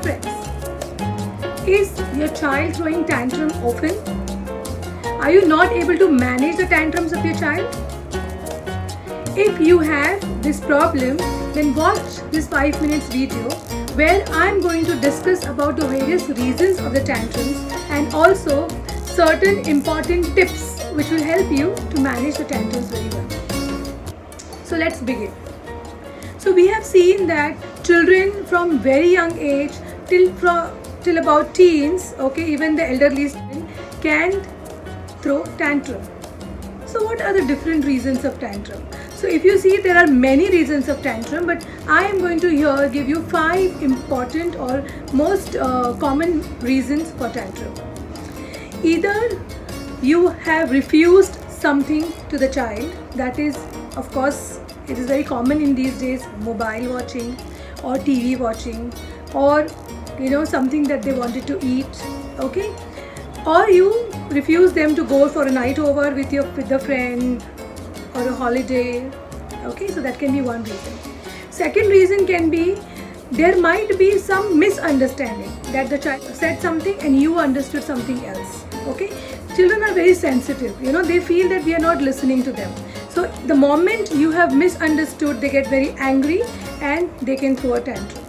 Dear friends, is your child throwing tantrum often? Are you not able to manage the tantrums of your child? If you have this problem, then watch this 5 minutes video where I'm going to discuss about the various reasons of the tantrums and also certain important tips which will help you to manage the tantrums very well. So let's begin. So we have seen that children from very young age till about teens, okay, even the elderly can throw tantrum. So what are the different reasons of tantrum? So if you see, there are many reasons of tantrum, but I am going to here give you 5 important or most common reasons for tantrum. Either you have refused something to the child, that is, of course, it is very common in these days, mobile watching or TV watching, or something that they wanted to eat, okay, or you refuse them to go for a night over with a friend or a holiday, okay. So that can be one reason. Second reason can be there might be some misunderstanding, that the child said something and you understood something else, okay. Children are very sensitive, they feel that we are not listening to them. So the moment you have misunderstood, they get very angry and they can throw a tantrum,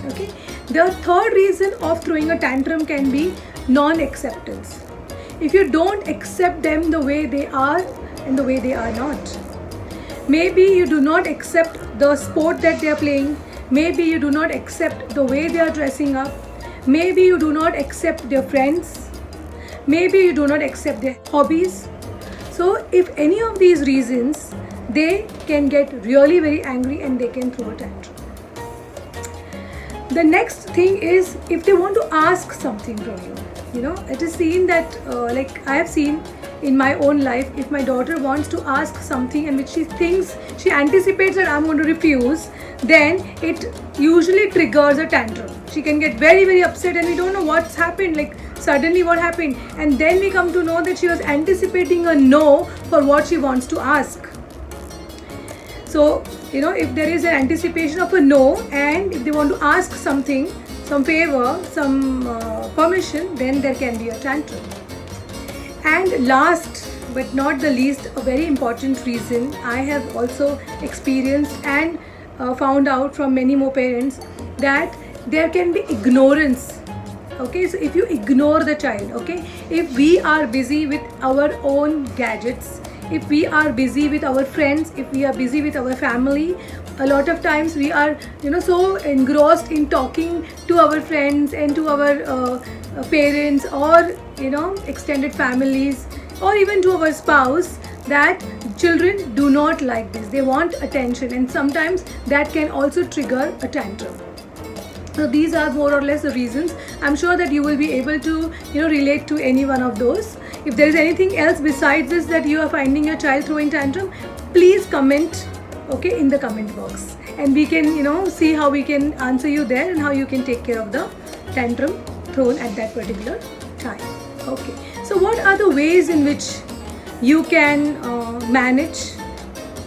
okay. The third reason of throwing a tantrum can be non-acceptance. If you don't accept them the way they are and the way they are not. Maybe you do not accept the sport that they are playing. Maybe you do not accept the way they are dressing up. Maybe you do not accept their friends. Maybe you do not accept their hobbies. So if any of these reasons, they can get really very angry and they can throw a tantrum. The next thing is if they want to ask something from you. It is seen that like I have seen in my own life, if my daughter wants to ask something and which she anticipates that I'm going to refuse, then it usually triggers a tantrum. She can get very, very upset and we don't know what's happened, like suddenly what happened, and then we come to know that she was anticipating a no for what she wants to ask. So if there is an anticipation of a no and if they want to ask something, some favor, some permission, then there can be a tantrum. And last but not the least, a very important reason I have also experienced and found out from many more parents, that there can be ignorance. Okay, so if you ignore the child, okay, if we are busy with our own gadgets, if we are busy with our friends, if we are busy with our family, a lot of times we are so engrossed in talking to our friends and to our parents or extended families or even to our spouse, that children do not like this. They want attention, and sometimes that can also trigger a tantrum. So these are more or less the reasons. I'm sure that you will be able to relate to any one of those. If there is anything else besides this that you are finding your child throwing tantrum, please comment, okay, in the comment box, and we can see how we can answer you there and how you can take care of the tantrum thrown at that particular time. Okay, so what are the ways in which you can manage,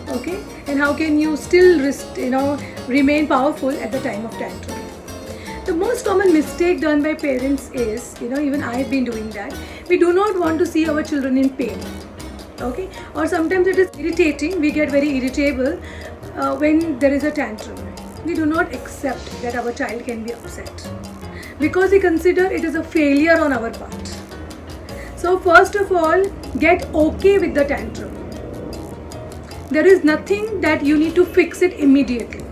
okay, and how can you still remain powerful at the time of tantrum? The most common mistake done by parents is, even I have been doing that, we do not want to see our children in pain, okay, or sometimes it is irritating, we get very irritable when there is a tantrum. We do not accept that our child can be upset because we consider it is a failure on our part. So first of all, get okay with the tantrum. There is nothing that you need to fix it immediately.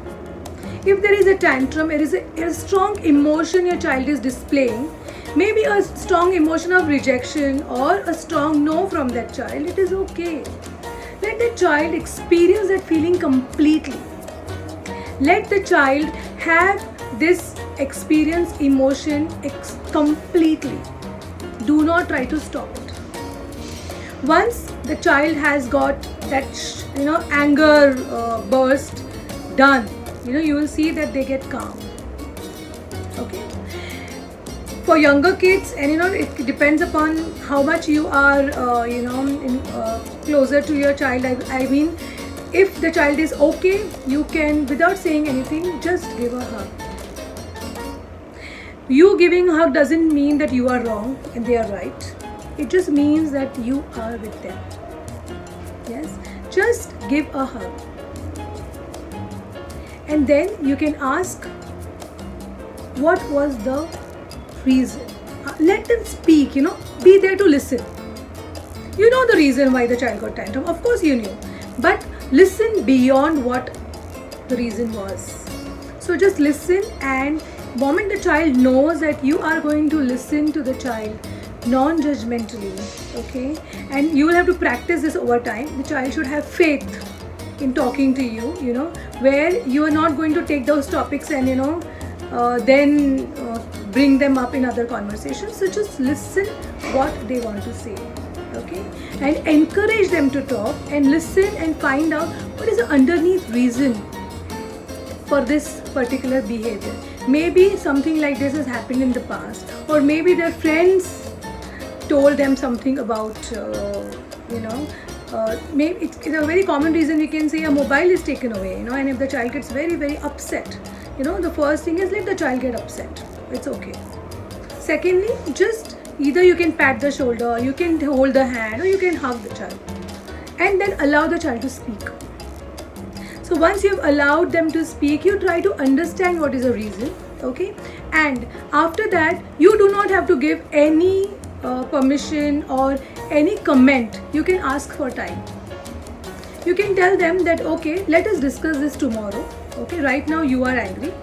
If there is a tantrum, it is a strong emotion your child is displaying, maybe a strong emotion of rejection or a strong no from that child, it is okay. Let the child experience that feeling completely. Let the child have this experience, emotion completely. Do not try to stop it. Once the child has got that anger burst done, you will see that they get calm. Okay. For younger kids, and it depends upon how much you are closer to your child. I mean, if the child is okay, you can, without saying anything, just give a hug. You giving a hug doesn't mean that you are wrong and they are right. It just means that you are with them. Yes, just give a hug. And then you can ask, what was the reason? Let them speak, be there to listen. You know the reason why the child got tantrum, of course you knew, but listen beyond what the reason was. So just listen, and moment the child knows that you are going to listen to the child non-judgmentally, okay, and you will have to practice this over time. The child should have faith in talking to you, where you are not going to take those topics and then bring them up in other conversations. So just listen what they want to say, okay, and encourage them to talk and listen and find out what is the underneath reason for this particular behavior. Maybe something like this has happened in the past, or maybe their friends told them something about maybe it's a very common reason. We can say a mobile is taken away, and if the child gets very, very upset, the first thing is let the child get upset. It's okay. Secondly, just either you can pat the shoulder, you can hold the hand, or you can hug the child, and then allow the child to speak. So once you've allowed them to speak, you try to understand what is the reason, okay, and after that you do not have to give any permission or any comment. You can ask for time. You can tell them that, okay, let us discuss this tomorrow. Okay, right now you are angry.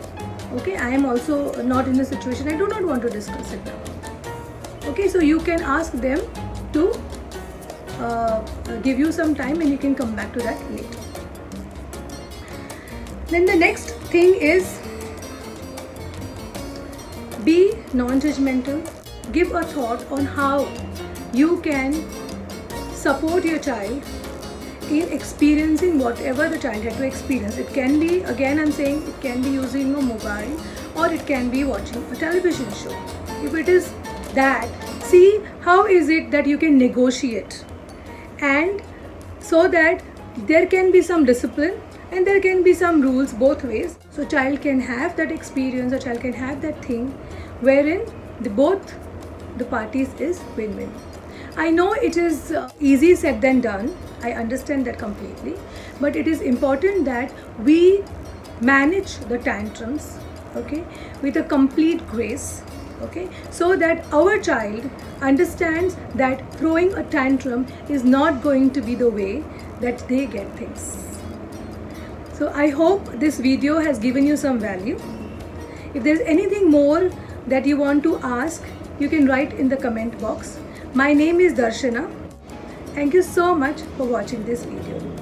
Okay, I am also not in a situation, I do not want to discuss it now. Okay, so you can ask them to give you some time, and you can come back to that later. Then the next thing is, be non-judgmental. Give a thought on how you can support your child in experiencing whatever the child had to experience. It can be, again I'm saying, it can be using a mobile, or it can be watching a television show. If it is that, see how is it that you can negotiate, and so that there can be some discipline and there can be some rules both ways. So child can have that experience, or child can have that thing wherein both the parties is win-win. I know it is easy said than done. I understand that completely, but it is important that we manage the tantrums, okay, with a complete grace, okay, so that our child understands that throwing a tantrum is not going to be the way that they get things. So I hope this video has given you some value. If there is anything more that you want to ask, you can write in the comment box. My name is Darshana. Thank you so much for watching this video.